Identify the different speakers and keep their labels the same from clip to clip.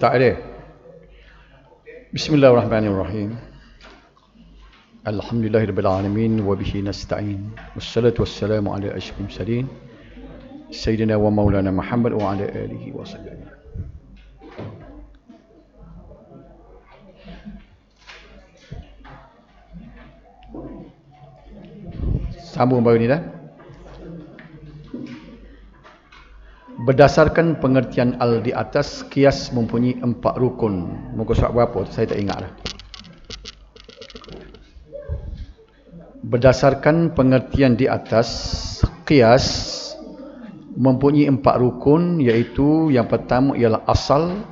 Speaker 1: Tak ada. Bismillahirrahmanirrahim. Alhamdulillahirabbil alamin wa bihi nasta'in. Wassalatu wassalamu ala asyrafil mursalin sayyidina wa maulana Muhammad wa ala alihi wasallam. Sambung baru ni dah. Berdasarkan pengertian al di atas, qiyas mempunyai 4 rukun. Muka surat berapa tu saya tak ingat dah. Berdasarkan pengertian di atas, qiyas mempunyai 4 rukun, iaitu yang pertama ialah asal.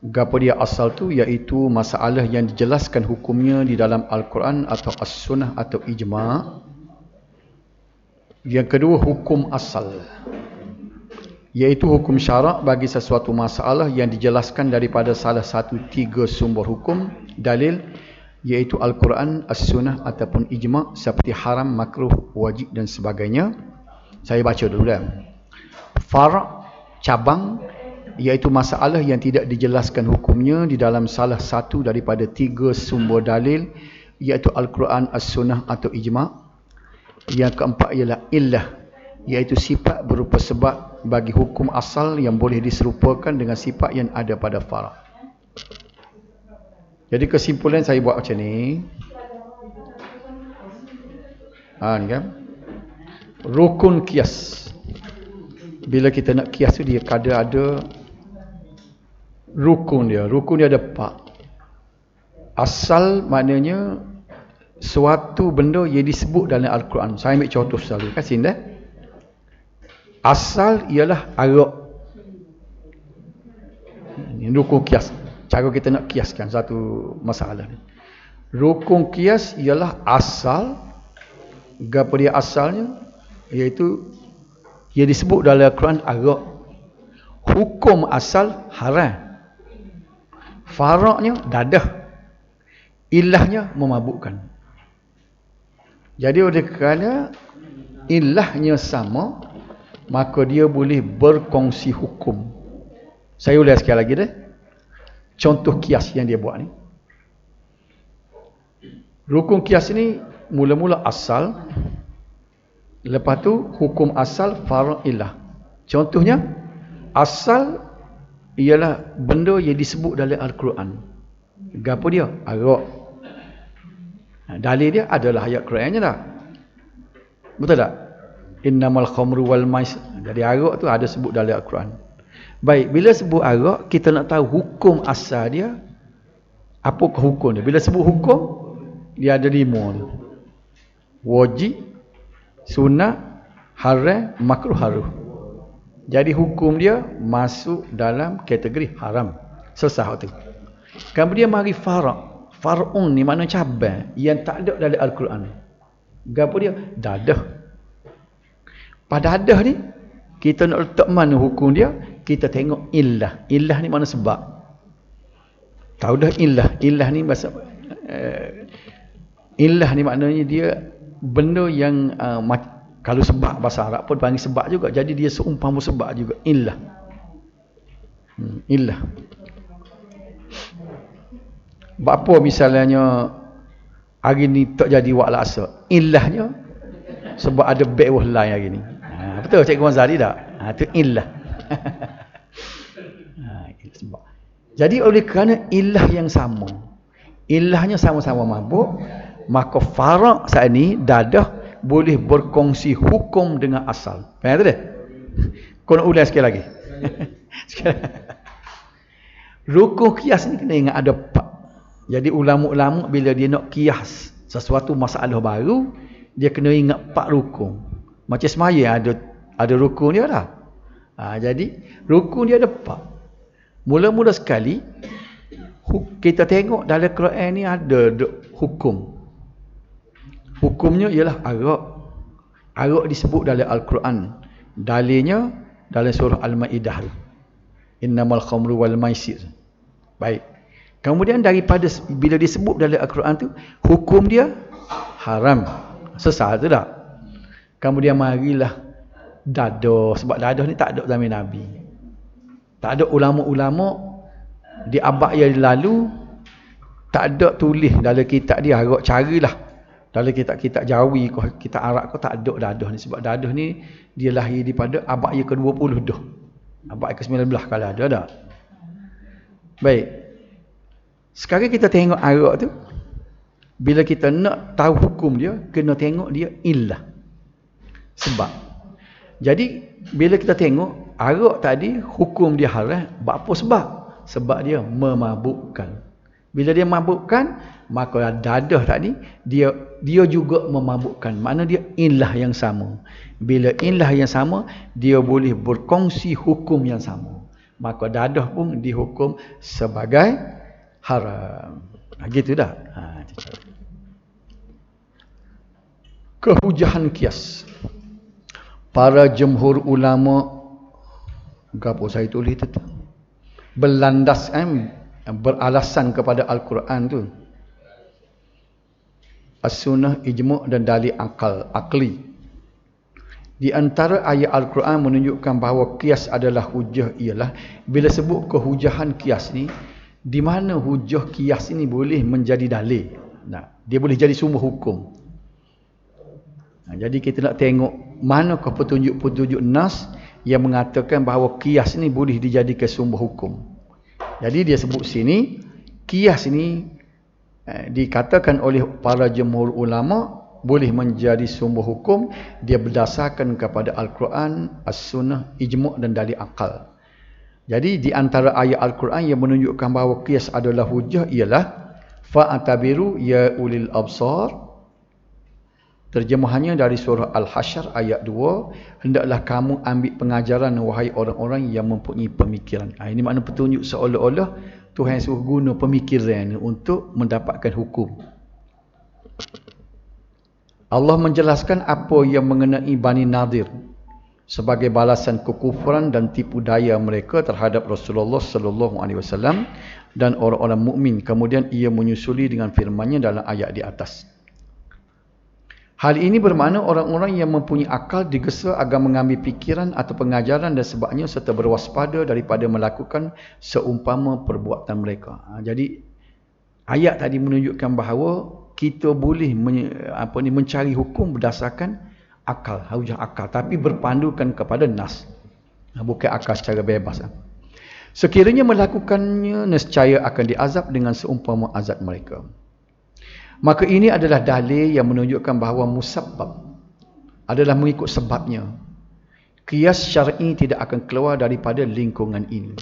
Speaker 1: Gapo dia asal tu? Iaitu masalah yang dijelaskan hukumnya di dalam Al-Quran atau As-Sunnah atau Ijma'. Yang kedua, hukum asal, iaitu hukum syarak bagi sesuatu masalah yang dijelaskan daripada salah satu 3 sumber hukum, dalil, iaitu Al-Quran, As-Sunnah ataupun Ijma', seperti haram, makruh, wajib dan sebagainya. Saya baca dulu dah. Far', cabang, iaitu masalah yang tidak dijelaskan hukumnya di dalam salah satu daripada 3 sumber dalil, iaitu Al-Quran, As-Sunnah atau Ijma'. Yang keempat ialah illah, iaitu sifat berupa sebab bagi hukum asal yang boleh diserupakan dengan sifat yang ada pada far'. Jadi kesimpulan saya buat macam ni. Ni kan? Rukun qiyas. Bila kita nak qiyas tu, dia ada rukun dia. Rukun dia ada 4. Asal maknanya suatu benda yang disebut dalam Al-Quran. Saya ambil contoh selalu. Kan sini dah. Asal ialah arak. Ini rukun qiyas. Cara kita nak kiaskan satu masalah ni. Rukun qiyas ialah asal. Gapo dia asalnya? Iaitu ia disebut dalam Al-Quran arak. Hukum asal haram. Faraknya dadah. Ilahnya memabukkan. Jadi oleh kerana ilahnya sama, maka dia boleh berkongsi hukum. Saya ulas sekali lagi dah. Contoh qiyas yang dia buat ni. Rukun qiyas ni mula-mula asal. Lepas tu hukum asal, far' ilah. Contohnya, asal ialah benda yang disebut dalam Al-Quran. Gapo dia? Arak. Dalil dia adalah ayat Qurannya dah. Betul tak? Innamal khamru wal maisir. Jadi arak tu ada sebut dalam Al-Quran. Baik, bila sebut arak, kita nak tahu hukum asal dia. Apakah hukum dia? Bila sebut hukum, dia ada 5. Wajib, sunnah, haram, makruh, haruh. Jadi hukum dia masuk dalam kategori haram. Selesai waktu. Kemudian mari far'. Far'un ni makna cabang yang tak ada dalam Al-Quran. Gapo dia? Dadah. Pada dadah ni, kita nak letak mana hukum dia? Kita tengok illah. Illah ni mana sebab? Tahu dah illah. Illah ni bahasa illah ni maknanya dia benda yang kalau sebab bahasa Arab pun panggil sebab juga. Jadi dia seumpama sebab juga. Illah. Illah. Apa misalnya hari ni tak jadi wak laksa? Illahnya sebab ada bai'wah lain hari ni. Betul Cikgu Mazali tak? Itu illah. Sebab. Jadi oleh kerana illah yang sama, illahnya sama-sama mabuk, maka farak saat ni dadah boleh berkongsi hukum dengan asal. Faham tak dia? Kau nak ulang sekali lagi. Rukun qiyas ni kena ingat ada 4. Jadi ulama-ulama bila dia nak qiyas sesuatu masalah baru, dia kena ingat 4 rukun. Macam semaya ada rukun dia dah. Jadi rukun dia ada 4. Mula-mula sekali kita tengok dalam Quran ni ada hukum. Hukumnya ialah arak. Arak disebut dalam Al-Quran. Dalilnya dalam surah Al-Maidah. Innamal khamru wal maisir. Baik. Kemudian daripada bila disebut dalam Al-Quran tu, hukum dia haram. Sesat tu tak? Kemudian marilah dadah. Sebab dadah ni tak ada zaman Nabi. Tak ada ulama-ulama di abad yang lalu, tak ada tulis dalam kitab dia, agak carilah dalam kitab Jawi ke kitab Arab ke, tak ada dadah ni. Sebab dadah ni dia lahir daripada abad yang ke-20 dah, abad yang ke-19 kalau ada dah. Baik, sekarang kita tengok Arab tu, bila kita nak tahu hukum dia, kena tengok dia illah, sebab. Jadi bila kita tengok arak tadi, hukum dia haram, apa sebab? Sebab dia memabukkan. Bila dia memabukkan, maka dadah tadi dia juga memabukkan. Makna dia illah yang sama. Bila illah yang sama, dia boleh berkongsi hukum yang sama. Maka dadah pun dihukum sebagai haram. Gitu dah. Kehujahan kias. Para jumhur ulama, gapo saya tulis tu, berlandas beralasan kepada Al-Quran tu, As-Sunnah, Ijma' dan dalil akli. Di antara ayat Al-Quran menunjukkan bahawa kias adalah hujah ialah bila sebut kehujahan kias ni, di mana hujah kias ini boleh menjadi dalil. Nah, dia boleh jadi sumber hukum. Jadi kita nak tengok manakah petunjuk-petunjuk nas yang mengatakan bahawa kias ni boleh dijadikan sumber hukum. Jadi dia sebut sini, kias ni dikatakan oleh para jumhur ulama boleh menjadi sumber hukum. Dia berdasarkan kepada Al-Quran, As-Sunnah, Ijma' dan dalil akal. Jadi di antara ayat Al-Quran yang menunjukkan bahawa kias adalah hujah ialah fa'atabiru ya ulil absar. Terjemahannya dari surah Al-Hasyr ayat 2, hendaklah kamu ambil pengajaran wahai orang-orang yang mempunyai pemikiran. Ini makna petunjuk, seolah-olah Tuhan suruh guna pemikiran untuk mendapatkan hukum. Allah menjelaskan apa yang mengenai Bani Nadir sebagai balasan kekufuran dan tipu daya mereka terhadap Rasulullah sallallahu alaihi wasallam dan orang-orang mukmin. Kemudian ia menyusuli dengan firman-Nya dalam ayat di atas. Hal ini bermakna orang-orang yang mempunyai akal digesa agar mengambil fikiran atau pengajaran dan sebagainya serta berwaspada daripada melakukan seumpama perbuatan mereka. Jadi ayat tadi menunjukkan bahawa kita boleh mencari hukum berdasarkan akal, hujah akal, tapi berpandukan kepada nas, bukan akal secara bebas. Sekiranya melakukannya, nescaya akan diazab dengan seumpama azab mereka. Maka ini adalah dalil yang menunjukkan bahawa musabbab adalah mengikut sebabnya. Qiyas syar'i tidak akan keluar daripada lingkungan ini.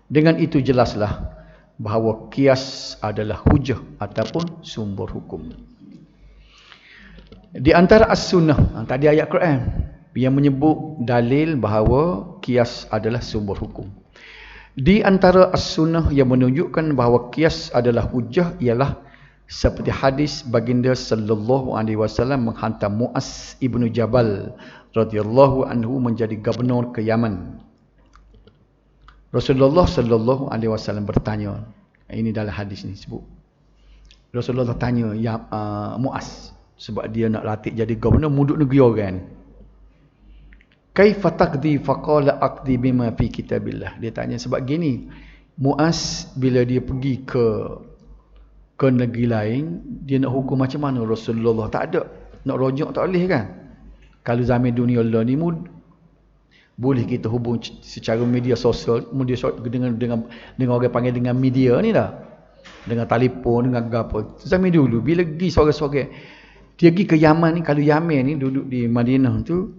Speaker 1: Dengan itu jelaslah bahawa qiyas adalah hujah ataupun sumber hukum. Di antara as-sunnah, tadi ayat Quran yang menyebut dalil bahawa qiyas adalah sumber hukum. Di antara as-sunnah yang menunjukkan bahawa qiyas adalah hujah ialah seperti hadis baginda sallallahu alaihi wasallam menghantar Mu'az ibnu Jabal radhiyallahu anhu menjadi gubernur ke Yaman. Rasulullah sallallahu alaihi wasallam bertanya, ini dalam hadis ni sebut. Rasulullah tanya Mu'az, sebab dia nak latih jadi gubernur muduk negeri orang. Kaifa taqdi faqala aqdi bima fi kitabillah. Dia tanya sebab gini, Mu'az bila dia pergi ke negeri lain, dia nak hukum macam mana? Rasulullah tak ada, nak rojak tak boleh kan. Kalau zaman dunia Allah ni boleh kita hubung secara media sosial dengan orang panggil dengan media ni dah, dengan telefon, dengan apa. Zaman dulu bila pergi sore-sore dia pergi ke Yaman ni, kalau Yaman ni duduk di Madinah tu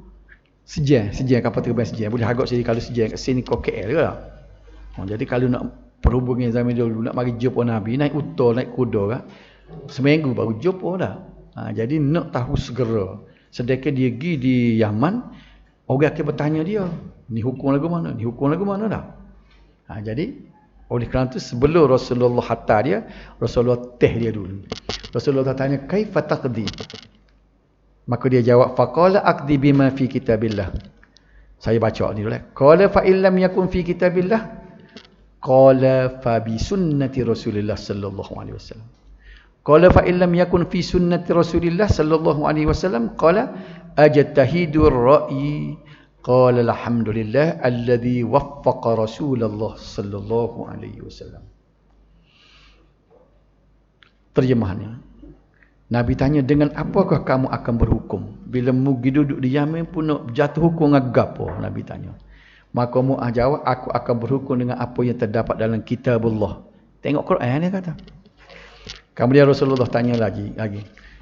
Speaker 1: sejam kapal terbang sejam, boleh agak sini. Kalau sejam kat sini kau KL ke lah. Jadi kalau nak perhubungan zaman dulu, nak mari jumpa Nabi, naik utol, naik kuda kan, seminggu baru jumpa dah. Jadi nak tahu segera. Sedangkan dia pergi di Yaman, orang akan bertanya dia, ni hukum lagu mana? Ni hukum lagu mana dah? Jadi oleh kerana itu sebelum Rasulullah hantar dia, Rasulullah teh dia dulu. Rasulullah tanya, kaifa taqdi? Maka dia jawab, faqala aqdi bima fi kitabillah. Saya baca ni dulu. Qala fa illam yakun fi kitabillah, qala fa bi sunnati Rasulillah sallallahu alaihi wasallam. Qala fa illam yakun fi sunnati Rasulillah sallallahu alaihi wasallam, qala ajtahidu ar-ra'yi Qala alhamdulillah alladhi waffaqa Rasulullah sallallahu alaihi wasallam. Terjemahannya, Nabi tanya, dengan apakah kamu akan berhukum? Bila mugi duduk di Yaman pun nak jatuh hukum dengan gapo? Nabi tanya. Maka Mu'ah jawab, aku akan berhukum dengan apa yang terdapat dalam kitabullah. Tengok Quran dia kata. Kemudian Rasulullah tanya lagi.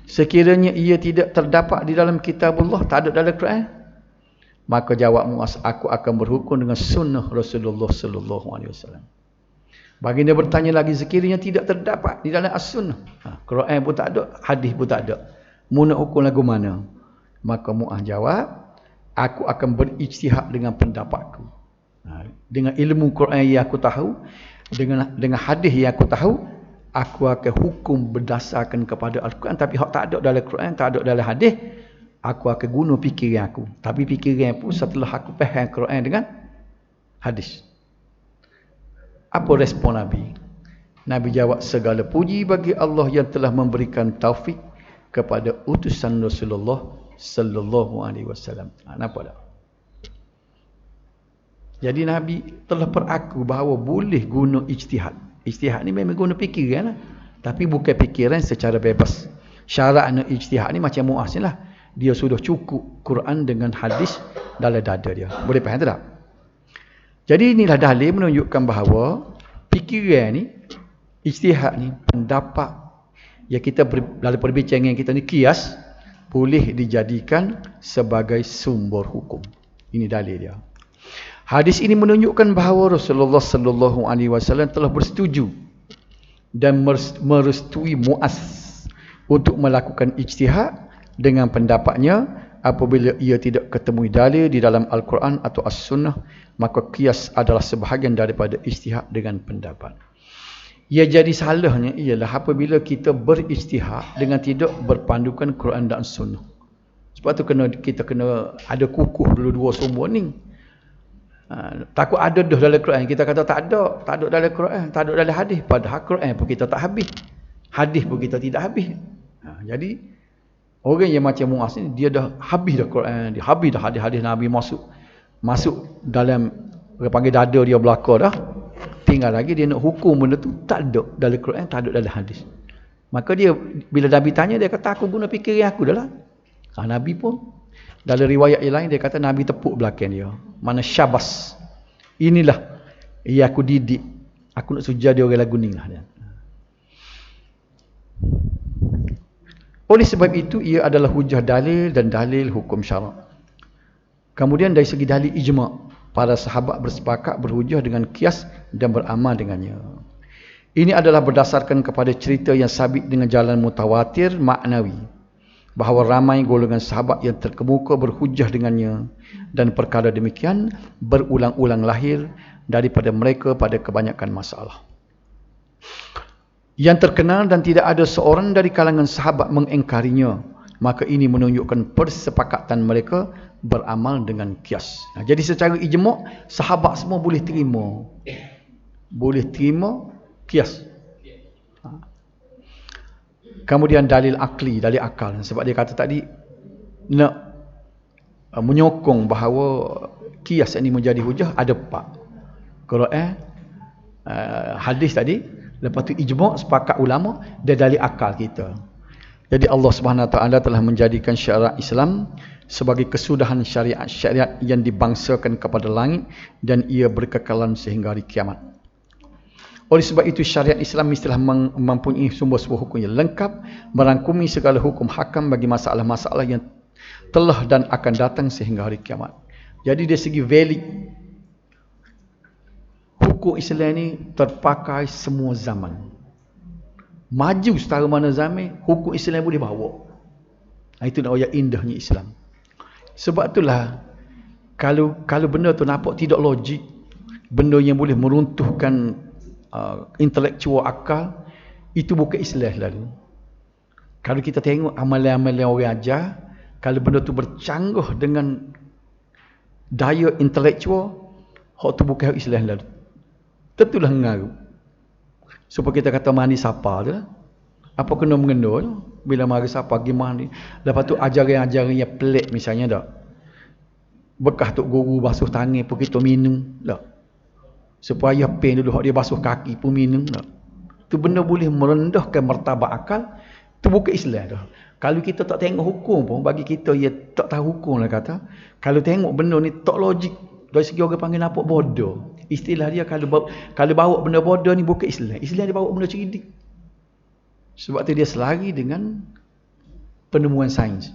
Speaker 1: Sekiranya ia tidak terdapat di dalam kitabullah, tak ada dalam Quran, maka jawab Mu'az, aku akan berhukum dengan sunnah Rasulullah sallallahu alaihi wasallam. Baginda bertanya lagi, sekiranya tidak terdapat di dalam as-sunnah, Quran pun tak ada, hadis pun tak ada, mu nak hukum lagu mana? Maka Mu'az jawab, aku akan berijtihad dengan pendapatku, dengan ilmu Quran yang aku tahu, dengan hadis yang aku tahu, aku akan hukum berdasarkan kepada Al-Quran. Tapi hak tak ada dalam Quran, tak ada dalam hadis, aku akan guna fikiran aku. Tapi fikiran pun setelah aku faham Quran dengan hadis. Apa respon Nabi? Nabi jawab, segala puji bagi Allah yang telah memberikan taufik kepada utusan Rasulullah sallallahu alaihi wasallam. Nampak tak? Jadi Nabi telah beraku bahawa boleh guna ijtihad. Ijtihad ni memang guna fikiran lah. Tapi bukan fikiran secara bebas. Syarat nak ijtihad ni macam Mu'az ni lah. Dia sudah cukup Quran dengan hadis dalam dada dia. Boleh faham tak? Jadi inilah dalil menunjukkan bahawa fikiran ni, ijtihad ni, pendapat yang kita dalam perbincangan kita ni, qiyas, boleh dijadikan sebagai sumber hukum. Ini dalil dia. Hadis ini menunjukkan bahawa Rasulullah sallallahu alaihi wasallam telah bersetuju dan merestui Mu'az untuk melakukan ijtihad dengan pendapatnya apabila ia tidak ketemu dalil di dalam Al-Quran atau As-Sunnah, maka qiyas adalah sebahagian daripada ijtihad dengan pendapat. Ia jadi salahnya ialah apabila kita berijtihad dengan tidak berpandukan Quran dan Sunnah. Sebab tu kita kena ada kukuh dua-dua semua ni. Takut ada dah dalam Quran, kita kata tak ada dalam Quran, tak ada dalam hadis, padahal Quran pun kita tak habis, hadis pun kita tidak habis. Jadi orang yang macam Mu'az ni, dia dah habis dah Quran, dia habis dah hadis-hadis Nabi, masuk dalam, orang panggil dada dia belaka dah. Tinggal lagi dia nak hukum benda tu, tak ada dalam Quran, tak ada dalam hadis. Maka dia, bila Nabi tanya, dia kata aku guna fikiran aku dah lah. Nabi pun dalam riwayat yang lain dia kata Nabi tepuk belakang dia, mana syabas, inilah yang aku didik, aku nak suja dia orang lagu ni lah dia. Oleh sebab itu ia adalah hujah dalil dan dalil hukum syarak. Kemudian dari segi dalil ijma', para sahabat bersepakat berhujah dengan qiyas dan beramal dengannya. Ini adalah berdasarkan kepada cerita yang sabit dengan jalan mutawatir maknawi, bahawa ramai golongan sahabat yang terkemuka berhujah dengannya, dan perkara demikian berulang-ulang lahir daripada mereka pada kebanyakan masalah yang terkenal dan tidak ada seorang dari kalangan sahabat mengingkarinya. Maka ini menunjukkan persepakatan mereka beramal dengan qiyas. Jadi secara ijma' sahabat semua boleh terima qiyas. Kemudian dalil akli, dalil akal, sebab dia kata tadi nak menyokong bahawa qiyas ini menjadi hujah, ada 4. Quran, hadis tadi, lepas tu ijma', sepakat ulama, dan dalil akal kita. Jadi Allah Subhanahu Wa Taala telah menjadikan syariat Islam sebagai kesudahan syariat yang dibangsakan kepada langit, dan ia berkekalan sehingga hari kiamat. Oleh sebab itu syariat Islam mestilah mempunyai sumber-sumber hukum yang lengkap, merangkumi segala hukum hakam bagi masalah-masalah yang telah dan akan datang sehingga hari kiamat. Jadi dari segi valid, hukum Islam ni terpakai semua zaman. Maju setara mana zaman, hukum Islam boleh bawa. Itu nak ayat indahnya Islam. Sebab itulah kalau benda tu nampak tidak logik, benda yang boleh meruntuhkan intelektual akal, itu bukan Islam lalu. Kalau kita tengok amalan-amalan orang ajar, kalau benda tu bercanggah dengan daya intelektual, hak tu bukan Islam lalu. Tentulah mengaruh. Supaya kita kata mani siapa tu lah. Apa kena mengenal bila mari siapa pergi mani. Lepas tu ajaran-ajaran yang pelik misalnya tak. bekas tok guru basuh tangan pun kita minum tak. Supaya pen dulu hak dia basuh kaki pun minum tak. Tu benda boleh merendahkan martabat akal. Tu bukan Islam dah. Kalau kita tak tengok hukum pun bagi kita ia tak tahu hukum lah kata. Kalau tengok benda ni tak logik dari segi orang panggil nampak bodoh. Istilah dia kalau bawa benda bodoh ni bukan Islam. Islam dia bawa benda cerdik. Sebab tu dia selari dengan penemuan sains.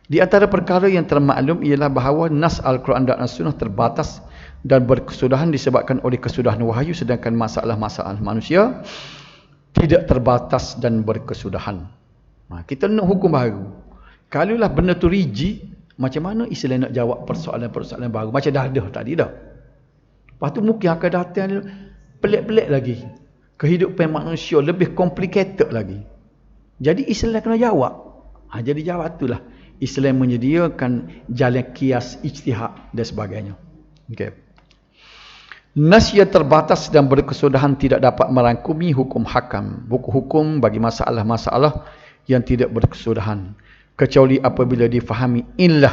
Speaker 1: Di antara perkara yang termaklum ialah bahawa nas Al-Quran dan As-Sunnah terbatas dan berkesudahan disebabkan oleh kesudahan wahyu, sedangkan masalah-masalah manusia tidak terbatas dan berkesudahan. Kita nak hukum baru. Kalaulah benda tu rigid, macam mana Islam nak jawab persoalan-persoalan baru? Macam dah ada tadi dah. Lepas tu mungkin akan datang pelik-pelik lagi. Kehidupan manusia lebih complicated lagi. Jadi Islam kena jawab. Jadi jawab itulah. Islam menyediakan jalan kias, ijtihad dan sebagainya. Okay. Nas yang terbatas dan berkesudahan tidak dapat merangkumi hukum hakam, buku hukum bagi masalah-masalah yang tidak berkesudahan, kecuali apabila difahami illah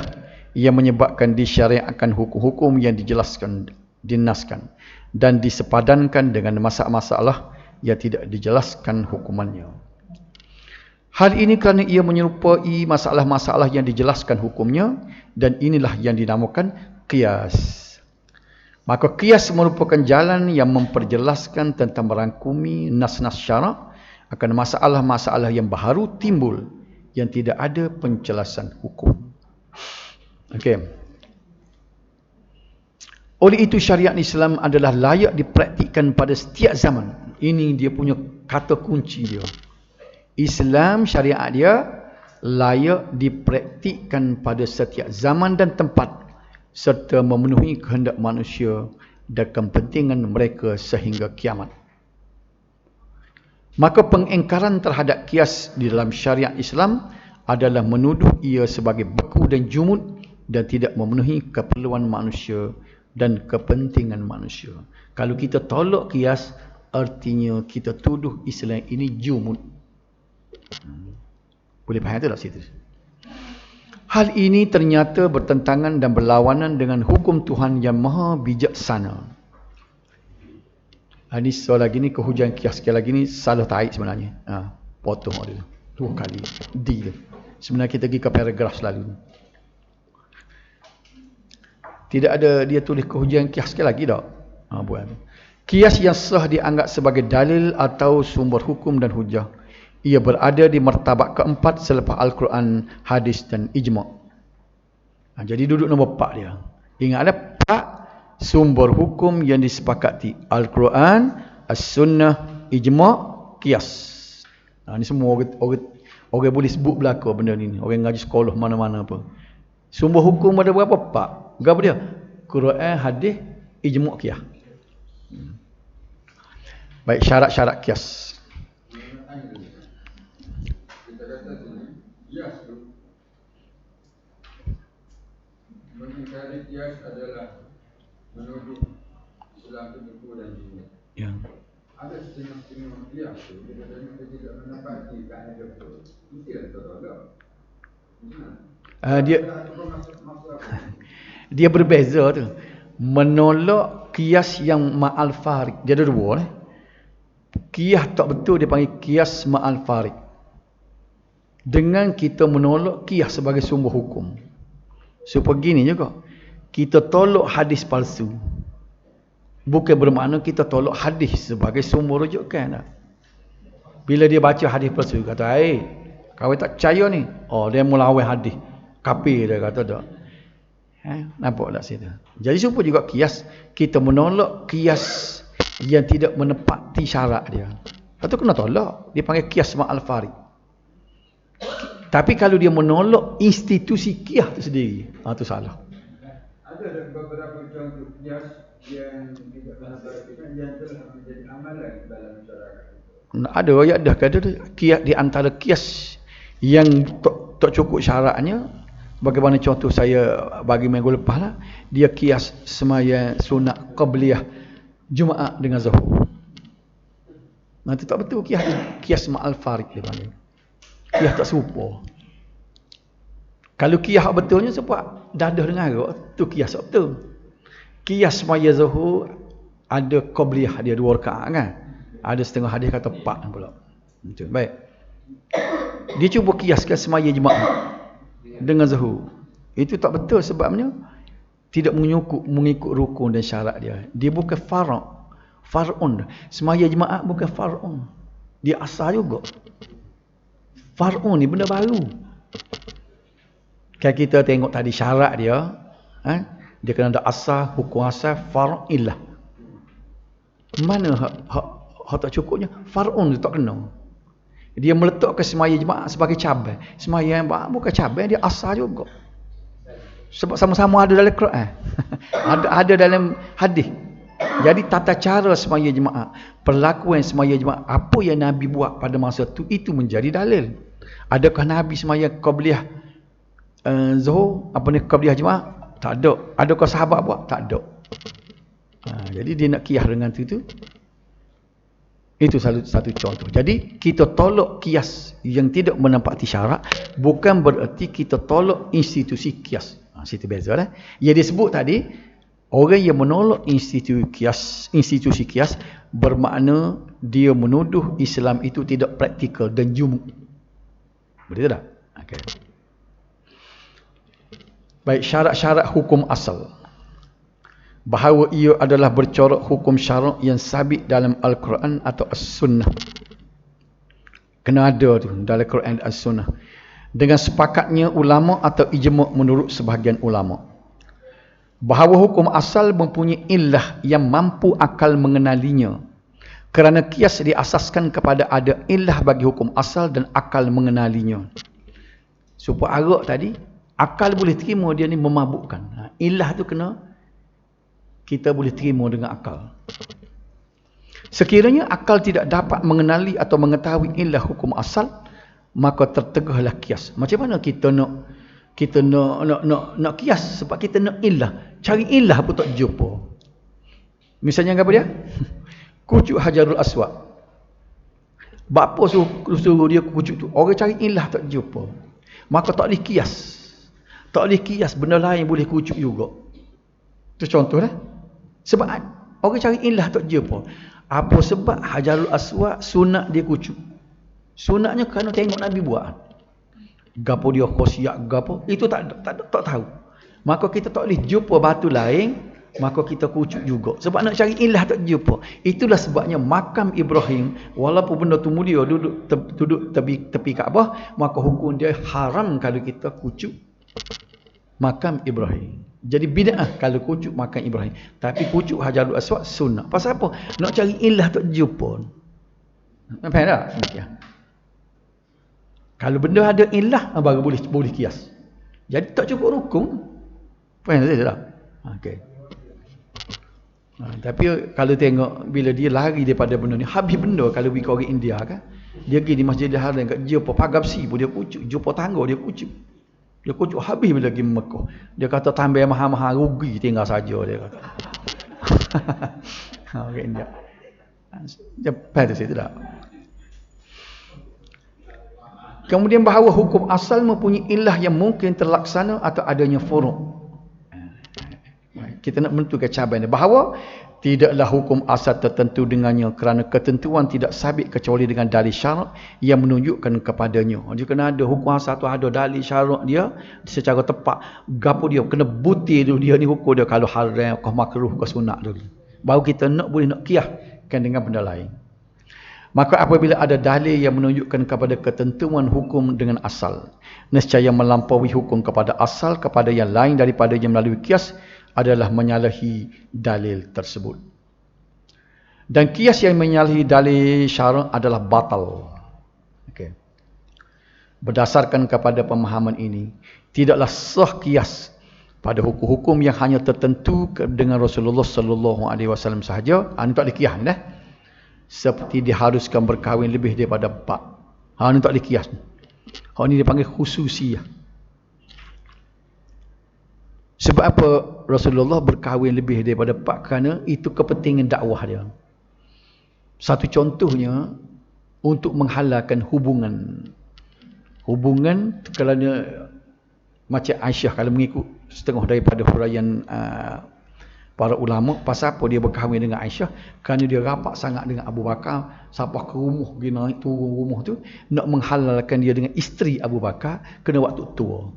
Speaker 1: yang menyebabkan disyariatkan hukum-hukum yang dijelaskan, dinaskan dan disepadankan dengan masalah-masalah yang tidak dijelaskan hukumannya. Hal ini kerana ia menyerupai masalah-masalah yang dijelaskan hukumnya, dan inilah yang dinamakan qiyas. Maka qiyas merupakan jalan yang memperjelaskan tentang merangkumi nas-nas syarak akan masalah-masalah yang baru timbul yang tidak ada penjelasan hukum. Okey. Oleh itu syariat Islam adalah layak dipraktikkan pada setiap zaman. Ini dia punya kata kunci dia. Islam syariat dia layak dipraktikkan pada setiap zaman dan tempat serta memenuhi kehendak manusia dan kepentingan mereka sehingga kiamat. Maka pengingkaran terhadap kias di dalam syariat Islam adalah menuduh ia sebagai beku dan jumud dan tidak memenuhi keperluan manusia dan kepentingan manusia. Kalau kita tolak kias, artinya kita tuduh Islam ini jumud. Boleh faham tak situ? Hal ini ternyata bertentangan dan berlawanan dengan hukum Tuhan yang maha bijaksana. Ini soal lagi ni kehujan kias, sekali lagi ni salah tarik sebenarnya. Potong dia 2 kali. D dia. Sebenarnya kita pergi ke paragraf selalu. Tidak ada dia tulis kehujan kias sekali lagi tak? Buat. Kias yang sah dianggap sebagai dalil atau sumber hukum dan hujah. Ia berada di martabat keempat selepas Al-Quran, hadis dan ijma'. Jadi duduk nombor 4 dia. Ingat ada 4 sumber hukum yang disepakati. Al-Quran, As-Sunnah, ijma', qiyas. Ini semua orang boleh sebut belaka benda ni. Orang ngaji sekolah mana-mana apa. Sumber hukum ada berapa? 4. Apa dia? Quran, hadis, ijma', qiyas. Baik, syarat-syarat qiyas.
Speaker 2: Kias tu mengingkari kias adalah menuduh Islam itu beku dan jumud. Ya. Ada setengah-setengah kias tu dia tidak menepati kaedah tu. Mestilah tertolak.
Speaker 1: Dia berbeza tu. Menolak kias yang ma'al farid. Dia ada 2 Kias tak betul dia panggil kias ma'al farid. Dengan kita menolak qiyas sebagai sumber hukum. Supaya gini juga. Kita tolak hadis palsu. Bukan bermakna kita tolak hadis sebagai sumber rujukan. Bila dia baca hadis palsu, kata, kau tak percaya ni? Dia melawan hadis. Kafir dia kata tak. Nampak tak situ? Jadi supaya juga qiyas. Kita menolak qiyas yang tidak menepati syarat dia. Lepas tu kena tolak. Dia panggil qiyas ma'al farid. Tapi kalau dia menolak institusi qiyas itu sendiri, itu salah.
Speaker 2: Ada beberapa contoh qiyas yang tidak pernah perhatikan yang telah menjadi amalan dalam masyarakat.
Speaker 1: Ada ayat dah kata qiyas di antara qiyas yang tak cukup syaratnya. Bagaimana contoh saya bagi minggu lepas lah, dia qiyas semaya sunat qabliyah Jumaat dengan Zuhur. Itu tak betul qiyas ma'al farid dia panggil. Qiyas tak serupa. Kalau kias betulnya sebab dadah dengan arak tu kias betul. Kias semaya zuhur ada qabliyah dia 2 rakaat kan. Ada setengah hadis kata 4 pula. Betul. Baik. Dia cuba kiaskan semaya jemaah dengan zuhur. Itu tak betul sebabnya tidak mengikut rukun dan syarat dia. Dia bukan far'un. Semaya jemaah bukan far'un. Dia asal juga. Far'un ni benda baru. Kan kita tengok tadi syarat dia, dia kena ada asal, hukum asal, far'illah. Mana hak tak cukupnya? Far'un tu tak kena. Dia meletakkan semaya jemaah sebagai cabai. Semaya yang bukan cabai, dia asal juga. Sebab sama-sama ada dalam Quran. ada dalam hadis. Jadi tata cara semaya jemaah, perlakuan semaya jemaah, apa yang Nabi buat pada masa itu menjadi dalil. Adakah Nabi semaya qabliyah zuhur, qabliyah jemaah? Tak ada. Adakah sahabat buat? Tak ada. Jadi dia nak kias dengan itu. Itu satu contoh. Jadi kita tolak kias yang tidak menempati syarat bukan bererti kita tolak institusi kias. Situ beza lah. Yang disebut tadi, orang yang menolak institusi kias bermakna dia menuduh Islam itu tidak praktikal dan jumuk. Betul tak? Okay. Baik, syarat-syarat hukum asal. Bahawa ia adalah bercorak hukum syarak yang sabit dalam Al-Quran atau As-Sunnah. Kena ada tu dalam Al-Quran dan As-Sunnah. Dengan sepakatnya ulama atau ijma' menurut sebahagian ulama. Bahawa hukum asal mempunyai illah yang mampu akal mengenalinya. Kerana kias diasaskan kepada ada illah bagi hukum asal dan akal mengenalinya. Supaya arak tadi, akal boleh terima dia ni memabukkan. Illah tu kena kita boleh terima dengan akal. Sekiranya akal tidak dapat mengenali atau mengetahui illah hukum asal, maka tertegahlah kias. Macam mana kita nak kias sebab kita nak illah. Cari illah pun tak jumpa. Misalnya apa dia? Kucuk Hajarul Aswad. Bapa suruh dia kucuk tu. Orang cari illah tak jumpa. Maka tak boleh kias. Tak boleh kias, benda lain boleh kucuk juga. Itu contoh lah. Sebab orang cari illah tak jumpa. Apa sebab Hajarul Aswad sunat dia kucuk? Sunatnya kerana tengok Nabi buat. Gapo dia khosiat gapo, itu tak tahu. Maka kita tak boleh jumpa batu lain, maka kita kucuk juga. Sebab nak cari illah tak jumpa. Itulah sebabnya makam Ibrahim, walaupun benda tu mulia duduk tepi Kaabah, maka hukum dia haram kalau kita kucuk makam Ibrahim. Jadi bid'ah kalau kucuk makam Ibrahim. Tapi kucuk Hajarul Aswad sunnah. Pasal apa? Nak cari illah tak jumpa. Faham tak? Ya. Kalau benda ada illah, baru boleh kias. Jadi tak cukup rukun. Faham tak? Okey. Tapi kalau tengok bila dia lari daripada benda ni, habis benda kalau pergi orang India kan. Dia pergi di Masjidil Haram kat jumpa pagar besi pun dia kucuk, jumpa tangga dia kucuk. Dia kucuk habis bila pergi Mekah. Dia kata tambah mahal-mahal rugi tinggal saja dia kata. Orang India. Dia pada situ dah. Kemudian bahawa hukum asal mempunyai illah yang mungkin terlaksana atau adanya furu'. Kita nak menentukan cabaran. Bahawa tidaklah hukum asal tertentu dengannya kerana ketentuan tidak sabit kecuali dengan dalil syarak yang menunjukkan kepadanya. Dia kena ada hukum asal tu ada dalil syarak dia secara tepat. Gapo dia kena bukti dulu dia ni hukum dia kalau haram ke makruh ke sunat dulu. Baru kita boleh nak kiaskan dengan benda lain. Maka apabila ada dalil yang menunjukkan kepada ketentuan hukum dengan asal, nescaya melampaui hukum kepada asal kepada yang lain daripada yang melalui kias adalah menyalahi dalil tersebut. Dan kias yang menyalahi dalil syarak adalah batal. Okay. Berdasarkan kepada pemahaman ini, tidaklah sah kias pada hukum-hukum yang hanya tertentu dengan Rasulullah sallallahu alaihi wasallam sahaja. Ini tak dikias dah. Seperti diharuskan berkahwin lebih daripada 4. Ini tak boleh kias. Ini dipanggil khususiyah. Sebab apa Rasulullah berkahwin lebih daripada 4? Kerana itu kepentingan dakwah dia. Satu contohnya untuk menghalalkan hubungan kerana Macam Aisyah kalau mengikut setengah daripada huraian para ulama, pasal apa dia berkahwin dengan Aisyah? Kerana dia rapat sangat dengan Abu Bakar, sampai ke rumah, dia naik turun rumah tu nak menghalalkan dia dengan isteri Abu Bakar kena waktu tua.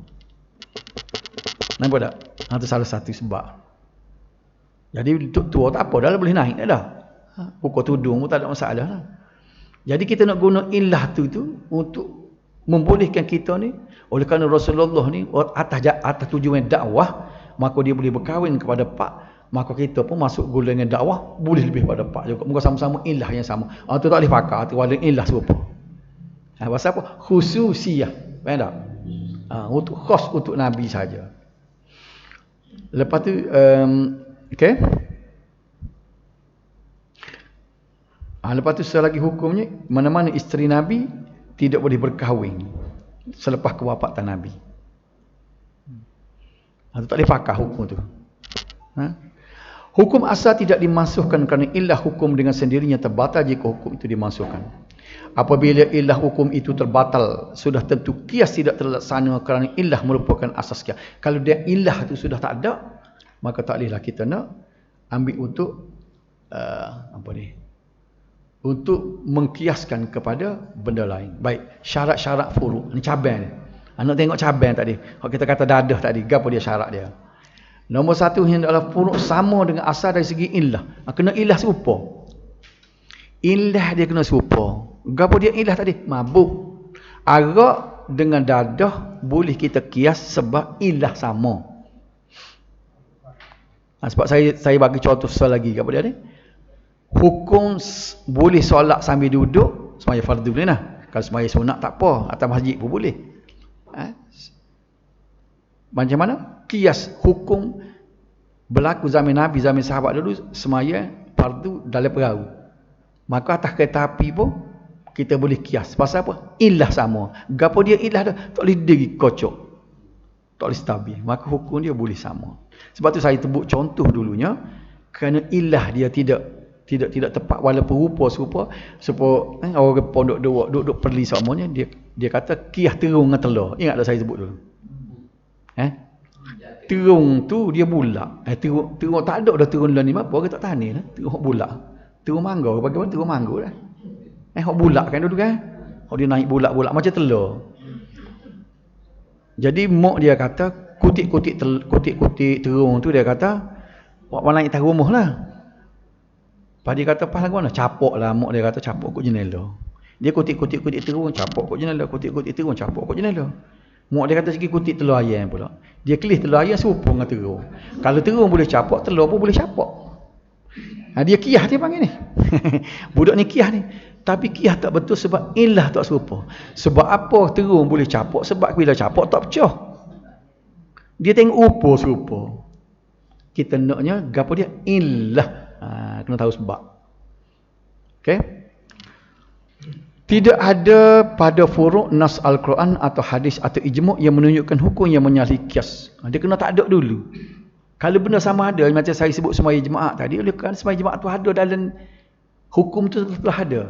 Speaker 1: Nampak tak? Itu salah satu sebab. Jadi untuk tua tak apa dah, boleh naik dah. Pukul tudung pun tak ada masalah lah. Jadi kita nak guna ilah tu untuk membolehkan kita ni, oleh kerana Rasulullah ni atas tujuan dakwah, maka dia boleh berkahwin kepada pak, maka kita pun masuk golongan dakwah boleh lebih pada pak juga. Muka sama-sama ilah yang sama. Tu tak boleh pakar, tu walaupun ilah serupa. Pasal apa? Khususiyah. Faham tak? Untuk khas untuk Nabi saja. Lepas tu okey. Lepas tu selagi hukumnya, mana-mana isteri Nabi tidak boleh berkahwin selepas kewafatan Nabi. Itu tak boleh pakar hukum tu. Hukum asal tidak dimasukkan kerana ilah hukum dengan sendirinya terbatal jika hukum itu dimasukkan. Apabila ilah hukum itu terbatal, sudah tentu qiyas tidak terlaksana kerana ilah merupakan asas qiyas. Kalau dia ilah itu sudah tak ada, maka tak bolehlah kita nak ambil untuk untuk mengkiaskan kepada benda lain. Baik, syarat-syarat furu'. Ni cabang ni. Nak tengok cabang tadi. Kalau kita kata dadah tadi, apa dia syarat dia? Nombor satu yang adalah furu' sama dengan asal dari segi ilah. Kena ilah serupa. Ilah dia kena serupa. Apa dia ilah tadi? Mabuk. Arak dengan dadah boleh kita kias sebab ilah sama. Sebab saya bagi contoh lagi. Apa dia ni? Hukum boleh solat sambil duduk, semaya fardu boleh lah. Kalau semaya sunat tak apa, atas masjid pun boleh. Macam mana? Qiyas hukum berlaku zaman Nabi, zaman sahabat dulu, semaya fardu dalam perahu. Maka atas kereta api pun kita boleh qiyas. Pasal apa? Ilah sama. Gapo dia ilah dah, tak boleh diri kocok. Tak boleh stabil. Maka hukum dia boleh sama. Sebab tu saya sebut contoh dulunya, kerana ilah dia tidak tepat walaupun rupa serupa. Sebab orang pondok duduk perli semuanya, dia kata kiyah terung dengan telur. Ingat tak saya sebut dulu? Terung tu dia bulat. Terung tak ada dah terung lain ni apa, orang tak tani lah. Terung bulat. Terung mangga, bagaimana terung mangga dah. Hok bulat kan dulu kan? Hok dia naik bulat-bulat macam telur. Jadi mak dia kata kutik-kutik terung tu, dia kata buat naik atas rumah lah. Lepas dia kata, pas lagu mana? Capok lah. Mak dia kata, capok kot jenela. Dia kutik-kutik terung, capok kot jenela. Kutik-kutik terung, capok kot jenela. Mak dia kata, sikit kutik telur ayam pula. Dia kelih telur ayam serupa dengan terung. Kalau terung boleh capok, telur pun boleh capok. Dia kiyah dia panggil ni. Budak ni kiyah ni. Tapi kiyah tak betul sebab ilah tak serupa. Sebab apa terung boleh capok? Sebab bila capok tak pecah. Dia tengok rupa serupa. Kita naknya, apa dia? Ilah. Kena tahu sebab. Okey. Tidak ada pada furu' nas Al-Quran atau hadis atau ijma' yang menunjukkan hukum yang menyalahi qiyas. Dia kena tak ada dulu. Kalau benda sama ada, macam saya sebut semaya jemaah tadi, oleh kerana semaya jemaah tu ada dalam hukum tu telah ada.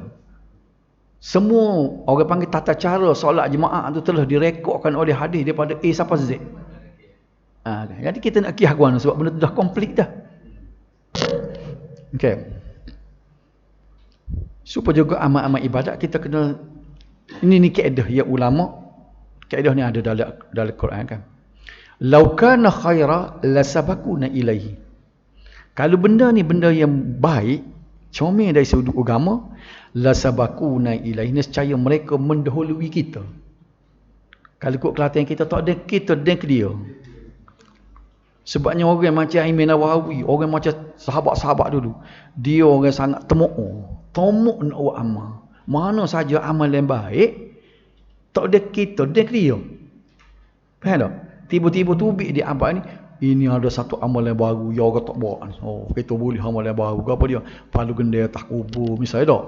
Speaker 1: Semua orang panggil tata cara solat jemaah tu telah direkodkan oleh hadis daripada A sampai Z. Jadi kita nak qiyas guna sebab benda tu dah komplit dah. Okey. Supaya juga amal-amal ibadat kita kena, ini kaedah ya ulama. Kaedah ni ada dalam Quran kan. Lau kana khaira lasabaquna ilaihi. Kalau benda ni benda yang baik, comel dari sudut agama, lasabaquna ilaihi, nescaya mereka mendahului kita. Kalau ikut kelatihan kita tak ada, kita dan dia. Sebabnya orang macam Imam Nawawi, orang macam sahabat-sahabat dulu, dia orang sangat temuk nak buat amal. Mana saja amal yang baik, tak ada kita dan dia. Faham tak? Tiba-tiba tubik dia apa ni? Ini ada satu amal yang baru, ya orang tak buat. Oh, kita boleh amal yang baru. Apa dia? Palu genda tak kubur, misalnya tak?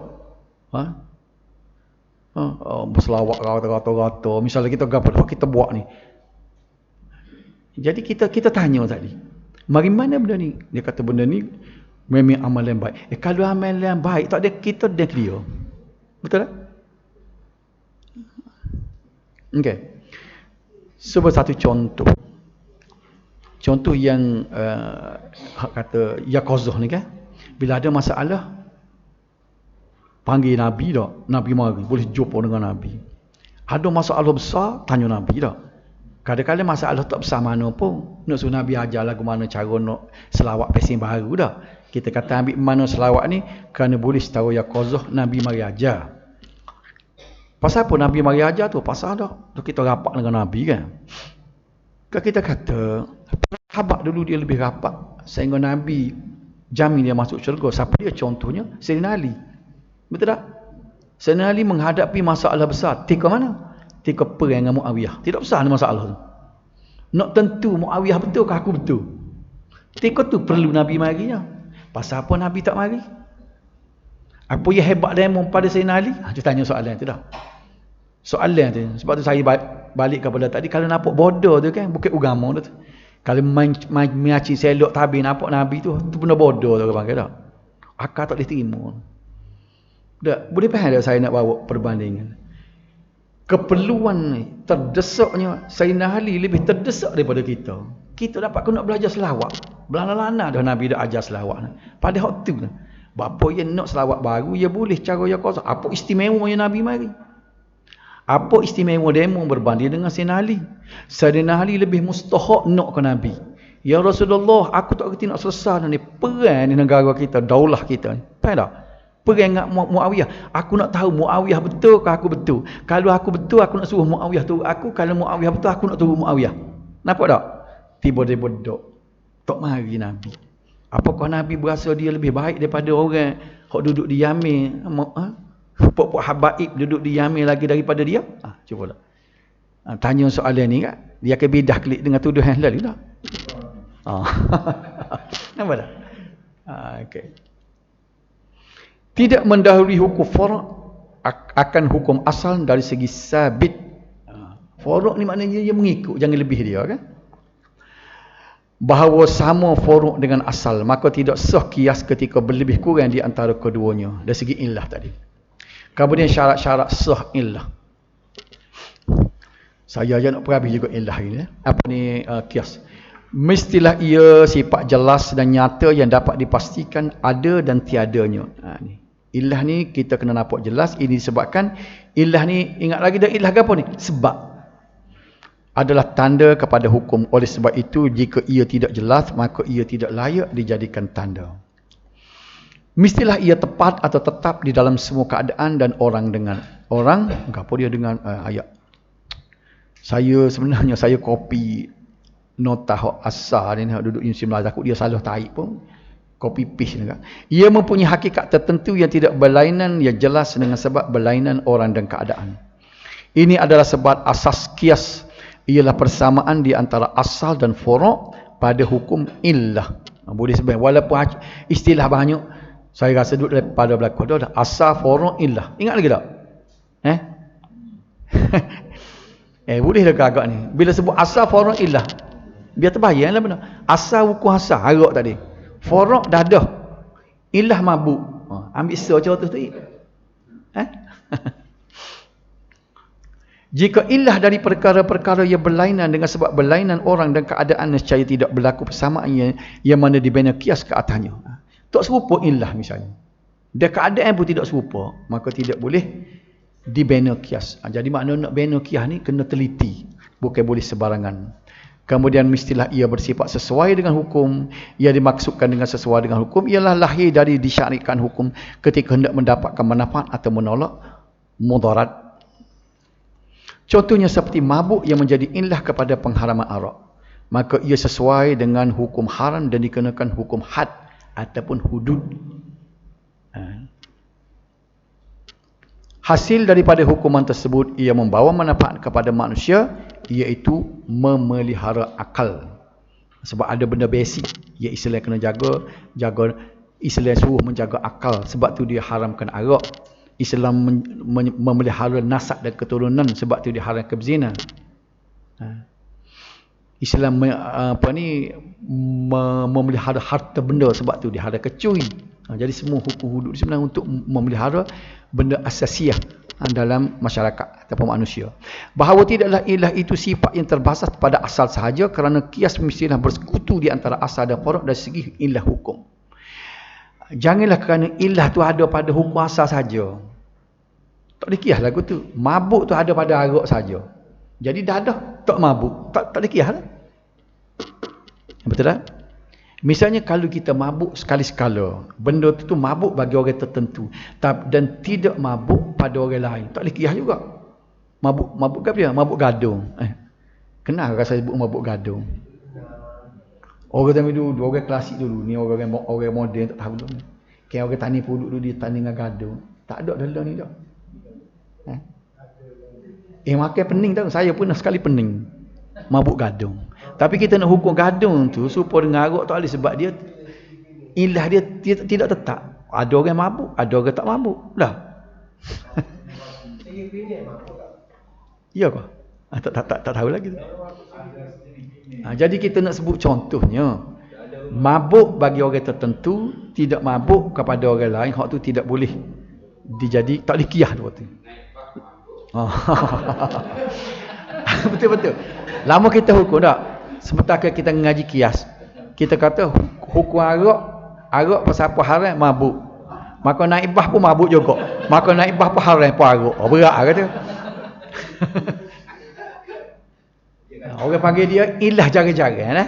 Speaker 1: Berselawat rata-rata. Misalnya kita apa kita buat ni. Jadi kita tanya tadi, mari mana benda ni? Dia kata benda ni memang amal yang baik. Kalau amal yang baik tak ada kita dan dia. Betul tak? Okey. Sebagai satu contoh. Contoh yang kata Yaqazah ni kan. Bila ada masalah, panggil Nabi tak? Nabi mari. Boleh jumpa dengan Nabi. Ada masalah besar, tanya Nabi tak? Kadang-kadang masalah tak besar mana pun. Nak suruh Nabi ajar lagu mana cara nak selawat pesen baru dah. Kita kata ambil mana selawat ni, kerana boleh setahu Yaqazah, Nabi mari ajar. Pasal apa Nabi mari ajar tu? Pasal dah. Kita rapat dengan Nabi kan. Kalau kita kata, sahabat dulu dia lebih rapat. Sehingga Nabi jamin dia masuk syurga. Siapa dia? Contohnya, Sayyidina Ali. Betul tak? Sayyidina Ali menghadapi masalah besar. Tika mana? Tika perang dengan Muawiyah. Tidak besar ni masalah tu. Nak tentu Muawiyah betul ke aku betul? Tika tu perlu Nabi marinya. Pasal apa Nabi tak mari? Apa yang hebat demo pada Sayyidina Ali? Kita tanya soalan tu dah. Soalan tu. Sebab tu saya balik kepada tadi. Kalau nampak bodoh tu kan, bukit agama tu. Kalau main mengaci selok tabir nampak Nabi tu benda bodoh tu orang kata. Akal tak boleh terima. Tak, boleh faham tak saya nak bawa perbandingan? Keperluan terdesaknya Sayyidina Ali lebih terdesak daripada kita. Kita dapat kena belajar selawat. Belana-lana dah Nabi dah ajar selawat. Pada waktu tu. Bapa yang nak selawat baru, ia boleh cara Yaqazah. Apa istimewanya Nabi mari? Apa istimewa demo berbanding dengan Sayyidina Ali? Sayyidina Ali lebih mustahak nak ke Nabi. Ya Rasulullah, aku tak kerti nak selesai ni perang di negara kita, daulah kita ni. Faham tak? Perang dengan Muawiyah. Aku nak tahu Muawiyah betul ke aku betul. Kalau aku betul, aku nak suruh Muawiyah turun aku. Kalau Muawiyah betul, aku nak turun Muawiyah. Nampak tak? Tiba-tiba dok. Tak mari Nabi. Apakah Nabi berasa dia lebih baik daripada orang yang duduk di Yamin? Pok-pok habaib duduk di Yamin lagi daripada dia? Cuba lah. Tanya soalan ni kan. Dia akan bidah klik dengan tuduhan lalu tak? Nampak tak? Okay. Tidak mendahului hukum fara' akan hukum asal dari segi sabit. Fara' ni maknanya dia mengikut, jangan lebih dia kan. Bahawa sama fara' dengan asal, maka tidak sah kias ketika berlebih kurang di antara keduanya. Dari segi illah tadi. Kemudian syarat-syarat sah illah. Saya aja nak perhabis juga illah ini. Apa ni kias? Mestilah ia sifat jelas dan nyata yang dapat dipastikan ada dan tiadanya. Ni. Illah ni kita kena nampak jelas. Ini disebabkan illah ni, ingat lagi dah illah apa ni? Sebab. Adalah tanda kepada hukum. Oleh sebab itu, jika ia tidak jelas, maka ia tidak layak dijadikan tanda. Mestilah ia tepat atau tetap di dalam semua keadaan dan orang dengan orang. Apa dia dengan ayat? Saya sebenarnya saya copy nota hak asal ni duduk Universiti Melayu. Takut dia salah tarik pun. Copy paste ni kan. Ia mempunyai hakikat tertentu yang tidak berlainan, yang jelas dengan sebab berlainan orang dan keadaan. Ini adalah sebab asas kias ialah persamaan di antara asal dan fara' pada hukum illah. Boleh sebab walaupun istilah banyak, saya rasa duduk pada belakang dah asal fara' illah. Ingat lagi tak? Boleh dah agak ni. Bila sebut asal fara' illah, biar terbayanglah benar. Asal hukum asal harap tadi. Fara' dadah. Illah mabuk. Ambil secara tu. Jika illah dari perkara-perkara yang berlainan dengan sebab berlainan orang dan keadaan nescaya tidak berlaku persamaan yang mana dibina kias ke atasnya. Tak serupa illah misalnya. Dan keadaan pun tidak serupa, maka tidak boleh dibina kias. Jadi makna nak bina kias ni kena teliti. Bukan boleh sebarangan. Kemudian mestilah ia bersifat sesuai dengan hukum. Ia dimaksudkan dengan sesuai dengan hukum ialah lahir dari disyariatkan hukum ketika hendak mendapatkan manfaat atau menolak mudarat. Contohnya seperti mabuk yang menjadi illah kepada pengharaman arak. Maka ia sesuai dengan hukum haram dan dikenakan hukum had ataupun hudud. Hasil daripada hukuman tersebut ia membawa manfaat kepada manusia, iaitu memelihara akal. Sebab ada benda basic yang Islam kena jaga Islam suruh menjaga akal. Sebab tu dia haramkan arak. Islam memelihara nasab dan keturunan, sebab tu dia haramkan berzina. Islam memelihara harta benda, sebab tu dia haramkan curi. Jadi semua hukum hudud sebenarnya untuk memelihara benda asasiah dalam masyarakat ataupun manusia. Bahawa tidaklah ilah itu sifat yang terbatas pada asal sahaja, kerana kias mestilah bersekutu di antara asal dan far'u dari segi ilah hukum. Janganlah kerana ilah tu ada pada hukum asal saja. Tak boleh kias lagu tu. Mabuk tu ada pada arak saja. Jadi dadah tak mabuk. Tak boleh kias lah. Betul tak? Misalnya kalau kita mabuk sekali-sekala, benda tu mabuk bagi orang tertentu dan tidak mabuk pada orang lain, tak boleh kias juga. Mabuk ke apa? Mabuk gadung. Kenal rasa sebut mabuk gadung? Orang zaman dulu, orang klasik dulu, ni orang moden tak tahu dulu ni. Kayak orang tani pulut dulu, dia tani dengan gadung. Tak ada dalam ni dah. Makan pening tahu, saya pun sekali pening mabuk gadung. Tapi kita nak hukum gadung tu supaya dengan arak tak boleh, sebab dia ilah dia tidak tetap. Ada orang mabuk, ada orang tak mabuk lah. Ya ke? Tak tahu lagi tu. Jadi kita nak sebut contohnya, mabuk bagi orang tertentu, tidak mabuk kepada orang lain, hak tu tidak boleh dijadi, tak boleh kiyah tu waktu. Betul-betul. Lama kita hukum tak? Sementara kita mengaji kias, kita kata hukum arak pasal apa haram mabuk, maka naibah pun mabuk juga, maka naibah pun haram pun arak. Berat kata. Orang panggil dia ilah jarang-jarang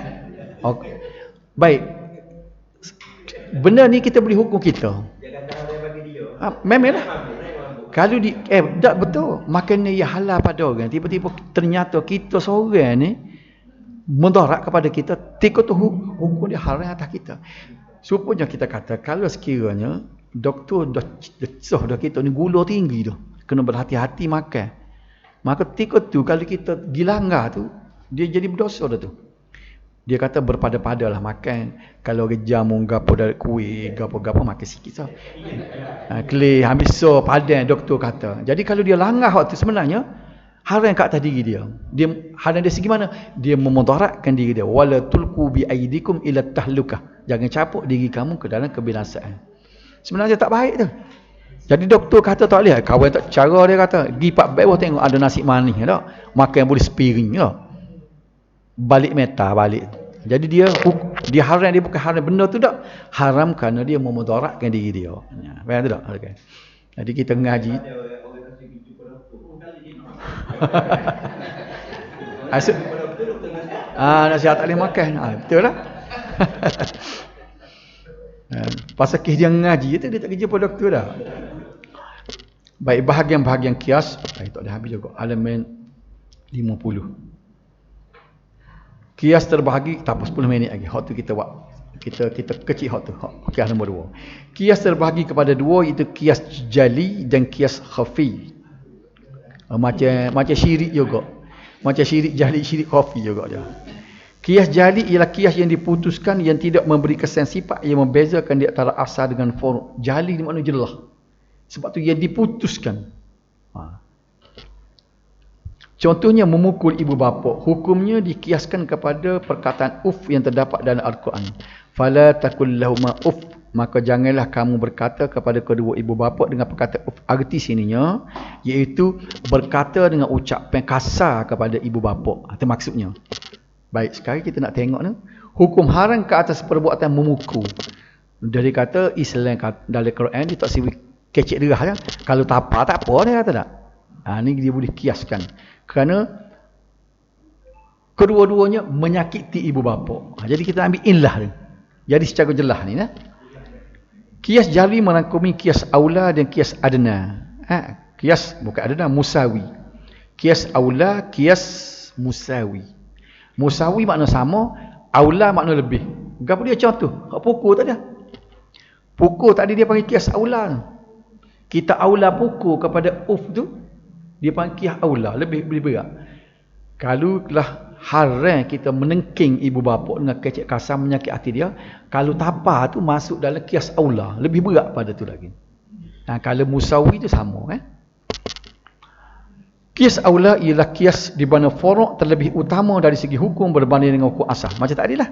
Speaker 1: okay. Baik, benda ni kita boleh hukum kita. Memanglah kalau tak betul, maknanya ia halal pada orang. Tiba-tiba ternyata kita seorang ni mudarat kepada kita, tiga tu hukum dia haram atas kita. Supaya kita kata, kalau sekiranya doktor dah desah dah kita ni gula tinggi dah, kena berhati-hati makan, maka tiga tu kalau kita gilanggar tu, dia jadi berdosa dah tu. Dia kata berpada-padalah makan. Kalau jamu gapo dari kuih gapo-gapo makan sikit sah. Kelih habis so padan doktor kata. Jadi kalau dia langgar hak tu sebenarnya haram kat atas diri dia. Dia haram dari segi mana? Dia memudaratkan diri dia. Wala tulqu bi aidikum ila tahlukah. Jangan capuk diri kamu ke dalam kebinasaan. Sebenarnya tak baik tu. Jadi doktor kata tak boleh. Kawan tak cara dia kata, pergi pak bawah tengok ada nasi manis tak? Makan boleh sepiring tak? Balik meta balik. Jadi dia haram, dia bukan haram benda tu tak. Haram kerana dia memudaratkan diri dia. Faham tu tak? Okay. Jadi kita ngaji. Nasihat tak boleh makan. Betul lah. Pasal kes dia ngaji tu, dia tak kerja pada doktor dah. Baik, bahagian-bahagian kias. Tak dah habis juga. Halaman 50. Kias terbahagi, tak apa 10 minit lagi. Hak tu kita buat. Kita kecil hak tu. Kias nombor 2. Kias terbahagi kepada dua, iaitu kias jali dan kias khafi. Macam syirik juga. Macam syirik jali, syirik khafi juga dia. Kias jali ialah kias yang diputuskan, yang tidak memberi kesan sifat, yang membezakan di antara asal dengan furu'. Jali di makna jelas. Sebab tu yang diputuskan. Contohnya memukul ibu bapa. Hukumnya dikiaskan kepada perkataan uf yang terdapat dalam Al-Quran. Fala takul lahuma uf. Maka janganlah kamu berkata kepada kedua ibu bapa dengan perkataan uf. Arti sininya iaitu berkata dengan ucapan kasar kepada ibu bapa. Itu maksudnya. Baik, sekarang kita nak tengok ni. Hukum haram ke atas perbuatan memukul. Dia kata Islam dalam Quran dia tak sibuk kecek derah. Kalau tak apa dia kata tak. Ni dia boleh kiaskan. Kerana kedua-duanya menyakiti ibu bapa. Jadi kita ambil ilah ni. Jadi secara jelas ni. Kias jali merangkumi kias aula dan kias adna. Kias bukan adna, musawi. Kias aula, kias musawi. Musawi makna sama, aula makna lebih. Apa dia contoh? Pukul tak ada. Pukul tadi dia panggil kias aula. Kita aula pukul kepada uf tu, dia panggil kias aula, lebih berat. Kalau lah haram kita menengking ibu bapa dengan kecek kasar menyakit hati dia, kalau tapa tu masuk dalam kias aula, lebih berat pada tu lagi. Kalau musawi tu sama. Kias aula ialah kias di mana furu' terlebih utama dari segi hukum berbanding dengan hukum asal. Macam tadi lah.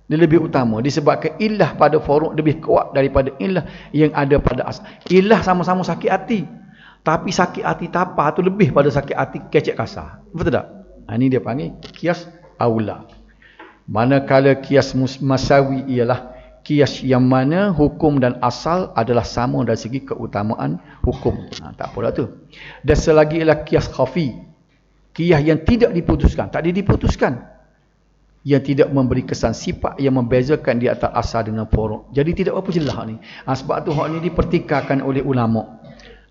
Speaker 1: Dia lebih utama disebabkan illah pada furuk lebih kuat daripada illah yang ada pada asal. Illah sama-sama sakit hati, tapi sakit hati tapa tu lebih pada sakit hati kecek kasar. Betul tak? Ini dia panggil kias aula. Manakala kias masawi ialah kias yang mana hukum dan asal adalah sama dari segi keutamaan hukum. Tak apalah tu. Dan selagi ialah kias khafi, kias yang tidak diputuskan, tak diputuskan, yang tidak memberi kesan sifat yang membezakan di antara asal dengan furuk. Jadi tidak apa jelas ni. Sebab tu hak ni dipertikaikan oleh ulama.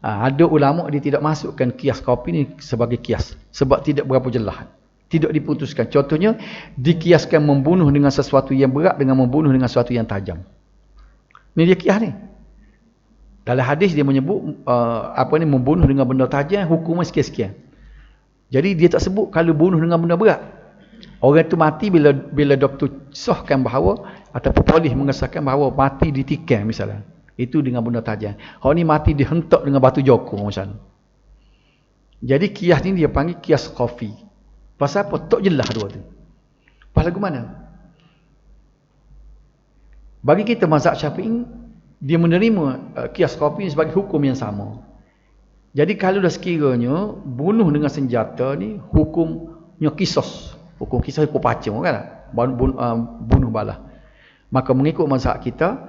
Speaker 1: Ada ulama dia tidak masukkan kias khafi ni sebagai kias sebab tidak berapa jelas. Tidak diputuskan. Contohnya, dikiaskan membunuh dengan sesuatu yang berat dengan membunuh dengan sesuatu yang tajam. Ini dia kias ni. Dalam hadis dia menyebut membunuh dengan benda tajam hukumnya sekian-sekian. Jadi dia tak sebut kalau bunuh dengan benda berat. Orang itu mati bila doktor sahkan bahawa ataupun polis mengesahkan bahawa mati ditikam misalnya. Itu dengan benda tajam. Hak ni mati dihentak dengan batu jokong misalnya. Jadi kias ni dia panggil kias khafi. Pasal apa? Tak jelas dua tu. Pasal ke mana? Bagi kita mazhab Syafi'i, dia menerima kias khafi sebagai hukum yang sama. Jadi kalau dah sekiranya bunuh dengan senjata ni hukumnya kisos. Hukum kisos hukum pacung kan? Bunuh balah. Maka mengikut mazhab kita,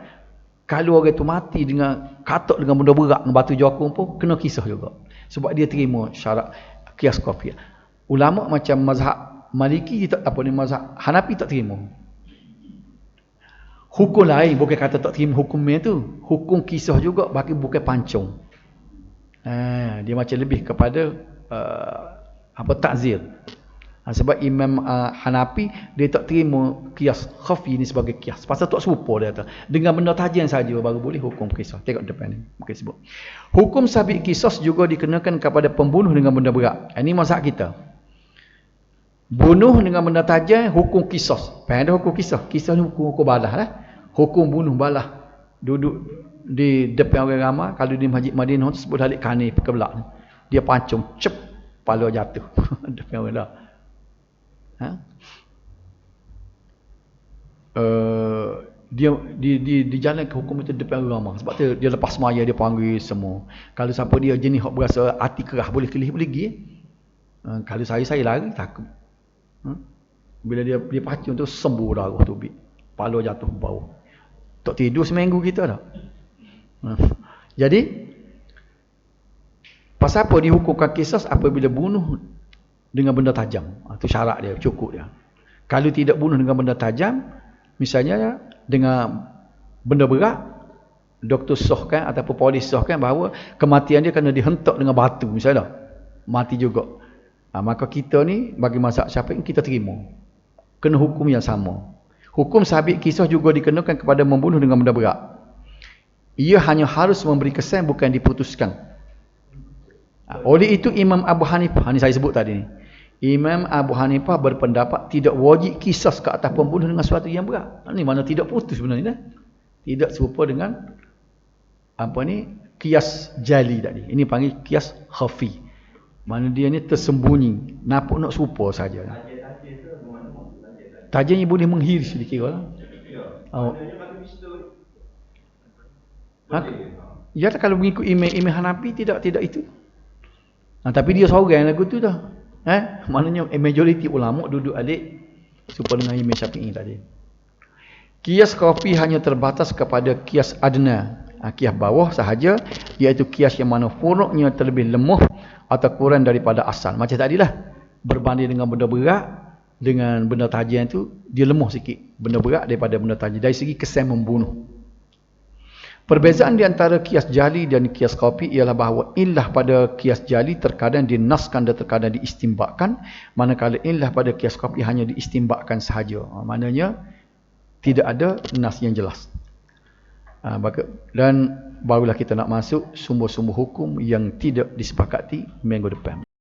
Speaker 1: kalau orang itu mati dengan katak dengan benda berat dengan batu jokong pun kena kisah juga. Sebab dia terima syarat kias khafi. Ulama macam mazhab Maliki mazhab Hanafi tak terima. Hukum lain bukan kata tak terima hukumnya tu. Hukum kisah juga bagi bukan pancung. Dia macam lebih kepada takzir. Sebab Imam Hanafi dia tak terima kias khafi ni sebagai kias. Pasal tak serupa dia kata. Dengan benda tajam saja baru boleh hukum kisah. Tengok depan ni. Mungkin sebut. Hukum sabit kisah juga dikenakan kepada pembunuh dengan benda berat. Ini mazhab kita. Bunuh dengan benda tajam hukum kisos. Pada hukum kisah. Kisah ni hukum balah lah. Hukum bunuh balah. Duduk di depan orang ramai. Kalau di Masjid Madinah tu sebut halik kani kebelak ni. Dia pancung cep pala jatuh. Depan orang dah. Dia di jalan ke hukum itu depan orang ramai. Sebab tu dia lepas semaya dia panggil semua. Kalau siapa dia jenis hok berasa hati kerah boleh kelih boleh pergi. Kalau saya lari takut. Bila dia pacung tu sembuh darah tu pala jatuh bawah. Tak tidur seminggu kita dah. Jadi pasal apa dihukumkan kisah apabila bunuh dengan benda tajam. Itu syarat dia, cukup dia. Kalau tidak bunuh dengan benda tajam, misalnya dengan benda berat, doktor sahkan ataupun polis sahkan bahawa kematian dia kena dihentak dengan batu misalnya. Mati juga. Maka kita ni bagi mazhab Syafi'i kita terima. Kena hukum yang sama. Hukum sabit kisah juga dikenakan kepada membunuh dengan benda berat. Ia hanya harus memberi kesan bukan diputuskan. Oleh itu Imam Abu Hanifah, ni saya sebut tadi ni. Imam Abu Hanifah berpendapat tidak wajib kisah ke atas pembunuh dengan sesuatu yang berat. Ini mana tidak putus sebenarnya. Tidak serupa dengan kias jali tadi. Ini panggil kias khafi. Mana dia ni tersembunyi, nampak nak serupa saja. Tajamnya boleh menghiris dikira lah. Ya, kalau mengikut Imam Hanafi tidak itu. Tapi dia seorang lagu tu dah. Maknanya majoriti ulama duduk alik serupa dengan Imam Syafi'i tadi. Kias khafi hanya terbatas kepada kias adna, kias bawah sahaja, iaitu kias yang mana furuknya terlebih lemah atau kurang daripada asal. Macam tadilah, berbanding dengan benda berat dengan benda tajam itu dia lemah sikit, benda berat daripada benda tajam dari segi kesan membunuh. Perbezaan di antara kias jali dan kias khafi ialah bahawa illah pada kias jali terkadang dinaskan dan terkadang diistimbakkan, manakala illah pada kias khafi hanya diistimbakkan sahaja. Maknanya tidak ada nas yang jelas. Dan barulah kita nak masuk sumber-sumber hukum yang tidak disepakati minggu depan.